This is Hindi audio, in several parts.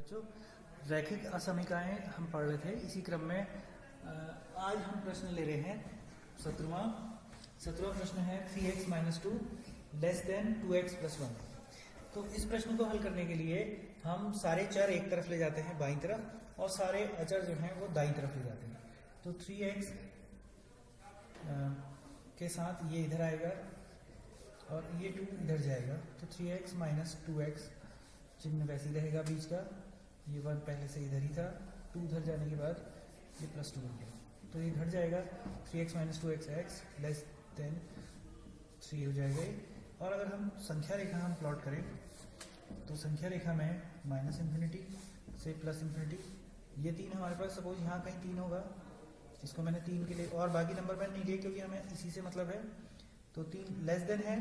बच्चों, रैखिक असमीकाएं हम पढ़ रहे थे। इसी क्रम में आज हम प्रश्न ले रहे हैं 17वां प्रश्न है 3x - 2 लेस देन 2x + 1। तो इस प्रश्न को हल करने के लिए हम सारे चर एक तरफ ले जाते हैं बाईं तरफ और सारे अचर जो हैं वो दाईं तरफ ले जाते हैं। तो 3x के साथ ये इधर आएगा और ये 2 इधर जाएगा, तो 3x - 2x चिन्ह वैसे ही रहेगा बीच का। ये 1 पहले से इधर ही था, 2 उधर जाने के बाद ये +2 बन गया, तो ये घट जाएगा। 3x - 2x x less than 3 हो जाएगा ये। और अगर हम संख्या रेखा हम प्लॉट करें तो संख्या रेखा में -∞ से +∞, ये 3 हमारे पास, सपोज यहाँ कहीं 3 होगा, इसको मैंने 3 के लिए, और बाकी नंबर मैंने नहीं लिए क्योंकि हमें इसी से मतलब है। तो 3 लेस देन है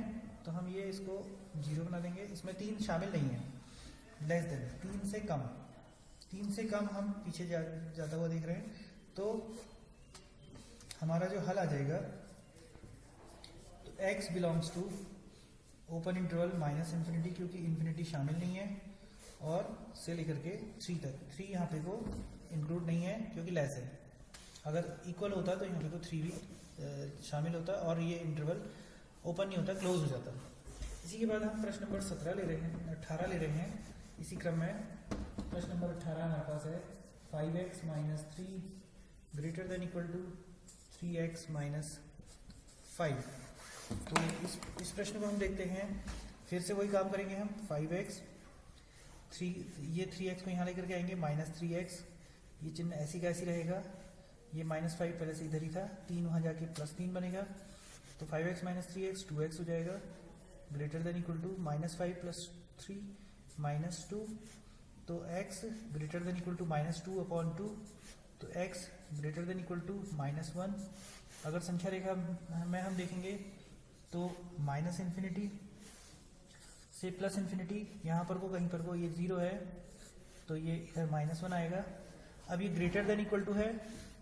तो हम ये इसको 0 बना देंगे, इसमें 3 शामिल नहीं है। लेस देन 3 से कम, 3 से कम हम पीछे जाता हुआ देख रहे हैं, तो हमारा जो हल आ जाएगा तो x belongs to open interval -∞, क्योंकि इन्फिनिटी शामिल नहीं है, और से लेकर के 3 तक। 3 यहाँ पे को इंक्लूड नहीं है क्योंकि लेस है। अगर इक्वल होता तो यहाँ पे को 3 भी शामिल होता और ये इंटरवल ओपन नहीं होता, क्लोज हो जाता। इसी के बाद हम प्रश्न नंबर 18 ले रहे हैं। इसी क्रम में प्रश्न नंबर 18 हमारे पास है 5x - 3 greater than equal to 3x - 5। तो इस प्रश्न को हम देखते हैं, फिर से वही काम करेंगे हम। 5x 3, ये 3x को यहाँ लेकर के आएंगे, -3x, ये चिन्ह ऐसी का ऐसी रहेगा। ये -5 पहले से इधर ही था, 3 वहाँ जाके +3 बनेगा, तो 5x - 3x 2x हो जाएगा, ग्रेटर देन इक्वल टू -5 + 3 -2, तो x greater than equal to -2/2, तो x greater than equal to -1। अगर संख्या रेखा में हम देखेंगे तो -∞ से +∞, यहाँ पर को कहीं पर को ये 0 है, तो ये इधर -1 आएगा। अब ये ग्रेटर देन इक्वल टू है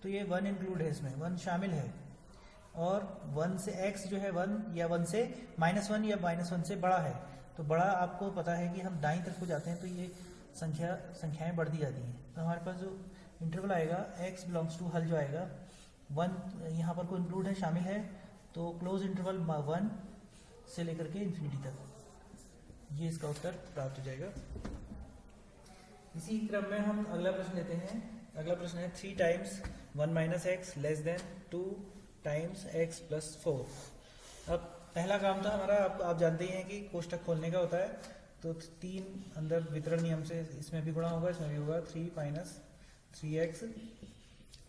तो ये 1 इंक्लूड है, इसमें 1 शामिल है, और 1 से x जो है 1 या 1 से -1 या -1 से बड़ा है, तो बड़ा आपको पता है कि हम दाईं तरफ को जाते हैं तो ये संख्याएं बढ़ती जाती हैं। तो हमारे पास जो इंटरवल आएगा x बिलोंग्स टू, हल जो आएगा 1 यहाँ पर को इंक्लूड है, शामिल है, तो क्लोज इंटरवल 1 से लेकर के इन्फिनिटी तक, ये इसका उत्तर प्राप्त हो जाएगा। इसी क्रम में हम अगला प्रश्न लेते हैं। अगला प्रश्न है 3 times 1 - x less than 2 times x + 4। अब पहला काम था हमारा, आप जानते ही हैं कि कोष्ठक खोलने का होता है, तो 3 अंदर वितरण नियम से इसमें भी गुणा होगा, इसमें भी होगा। 3 - 3x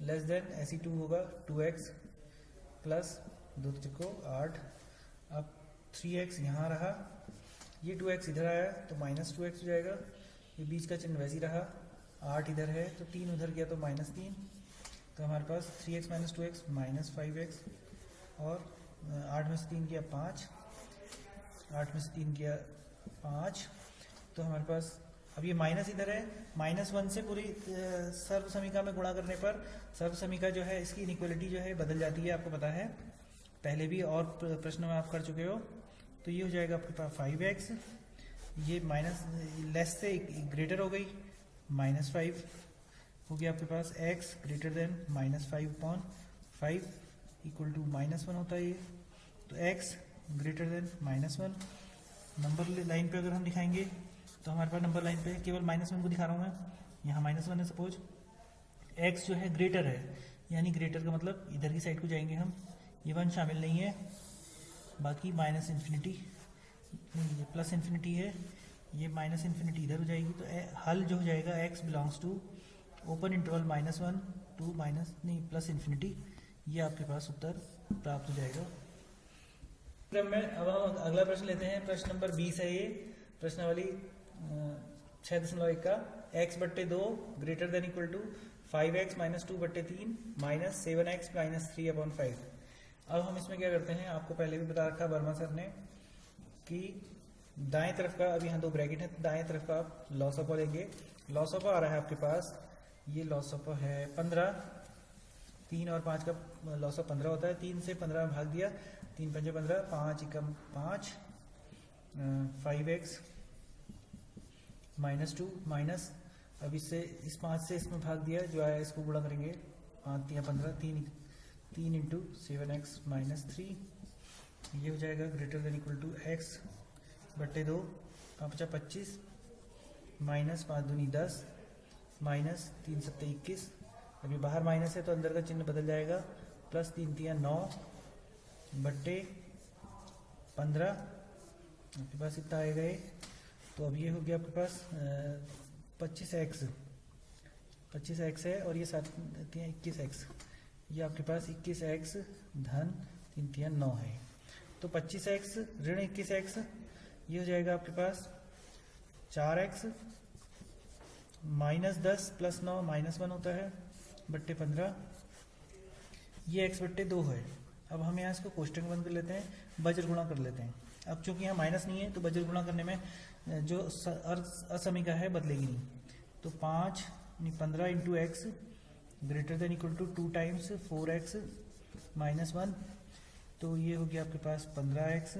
लेस देन ऐसी 2 होगा 2x प्लस 2 को 8। अब 3x यहाँ रहा, ये 2x इधर आया तो -2x हो जाएगा, ये बीच का चिन्ह वैसे ही रहा, 8 इधर है तो 3 उधर गया तो -3, तो हमारे पास 3x - 2x -5x, और 8 में से 3 गया 5, 8 में से 3 गया 5, तो हमारे पास अब ये माइनस इधर है, -1 से पूरी सर्व समीका में गुणा करने पर सर्व समीका जो है इसकी इनइक्वलिटी जो है बदल जाती है, आपको पता है, पहले भी और प्रश्न में आप कर चुके हो। तो ये हो जाएगा आपके पास 5x, ये माइनस लेस से ग्रेटर हो गई, -5 हो गया आपके पास, x greater than -5/5 equal to -1 होता है ये, तो x greater than -1। Number line पे अगर हम दिखाएंगे तो हमारे पास नंबर लाइन पे केवल -1 को दिखा रहा हूँ मैं, यहाँ -1 है सपोज, x जो है ग्रेटर है, यानी ग्रेटर का मतलब इधर की साइड को जाएंगे हम, ये 1 शामिल नहीं है, बाकी -∞ नहीं, ये +∞ है, ये -∞ इधर हो जाएगी, तो हल जो हो जाएगा x belongs to open interval -1 to +∞, ये आपके पास उत्तर प्राप्त हो जाएगा। क्रम में अब हम अगला प्रश्न लेते हैं। प्रश्न नंबर 20 है ये, प्रश्नावली 6.1 का, x/2 greater than equal to 5x - 2/3 -7x - 3/5। अब हम इसमें क्या करते हैं, आपको पहले भी बता रखा वर्मा सर ने कि दाएं तरफ का, अब यहाँ 2 ब्रैकेट है, दाएं तरफ का आप लॉस ऑफ लेंगे। लॉस ऑफ आ रहा है आपके पास, ये लॉस ऑफ है 15, 3 और 5 का लॉस ऑफ 15 होता है, 3 से 15 में भाग दिया, 3 × 5 = 15, 5 × 5 5x -2 माइनस, अब इससे इस 5 से इसमें भाग दिया, जो आया इसको गुणा करेंगे, 5 या 15, 3 इंटू 7x माइनस 3, ये हो जाएगा greater than equal to x बट्टे 2, 5 25 माइनस 5 दूनी 10 माइनस 3 सत्ते 21। अभी बाहर माइनस है तो अंदर का चिन्ह बदल जाएगा, प्लस 3 तिया 9 बट्टे 15, आपके पास इतना आएगा ये। तो अब ये हो गया आपके पास 25x है, और ये 7 तिया 21x, ये आपके पास 21x धन 3 तिया 9 है। तो 25x ऋण 21x, ये हो जाएगा आपके पास 4x माइनस 10 प्लस 9 माइनस 1 होता है बट्टे 15, ये x बट्टे 2 है। अब हम यहाँ इसको कोष्टक बंद कर लेते हैं, बज्र गुणा कर लेते हैं। अब चूंकि यहाँ माइनस नहीं है तो बज्र गुणा करने में जो असमीका है बदलेगी नहीं। तो 15 into X greater than equal to 2 times 4x minus 1, तो ये हो गया आपके पास 15x।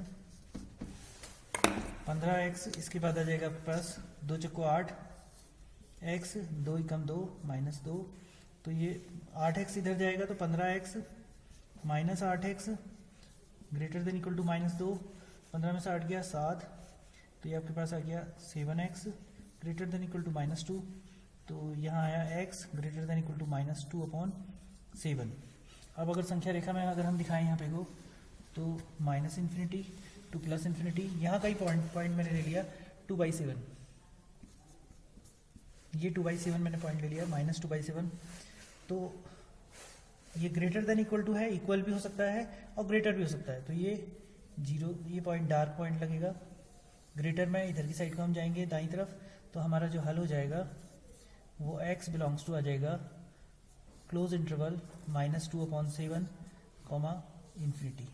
इसके बाद आ जाएगा आपके पास 2 चक्को 8 x, 2 कम 2 माइनस 2, तो ये 8x इधर जाएगा तो 15x minus 8x greater than equal to minus 2, 15 में से 8 गया 7, तो ये आपके पास आ गया 7x greater than equal to minus 2, तो यहाँ आया x greater than equal to minus 2 upon 7। अब अगर संख्या रेखा में अगर हम दिखाएं यहाँ पे को, तो minus infinity two plus infinity, यहाँ का ही पॉइंट मैंने ले लिया 2/7, ये 2/7 मैंने पॉइंट ले लिया, माइनस 2/7। तो ये ग्रेटर देन इक्वल टू है, इक्वल भी हो सकता है और ग्रेटर भी हो सकता है, तो ये 0, ये पॉइंट डार्क पॉइंट लगेगा। ग्रेटर में इधर की साइड को हम जाएंगे दाईं तरफ, तो हमारा जो हल हो जाएगा वो x बिलोंग्स टू आ जाएगा क्लोज इंटरवल -2/7 कॉमा इन्फिनिटी।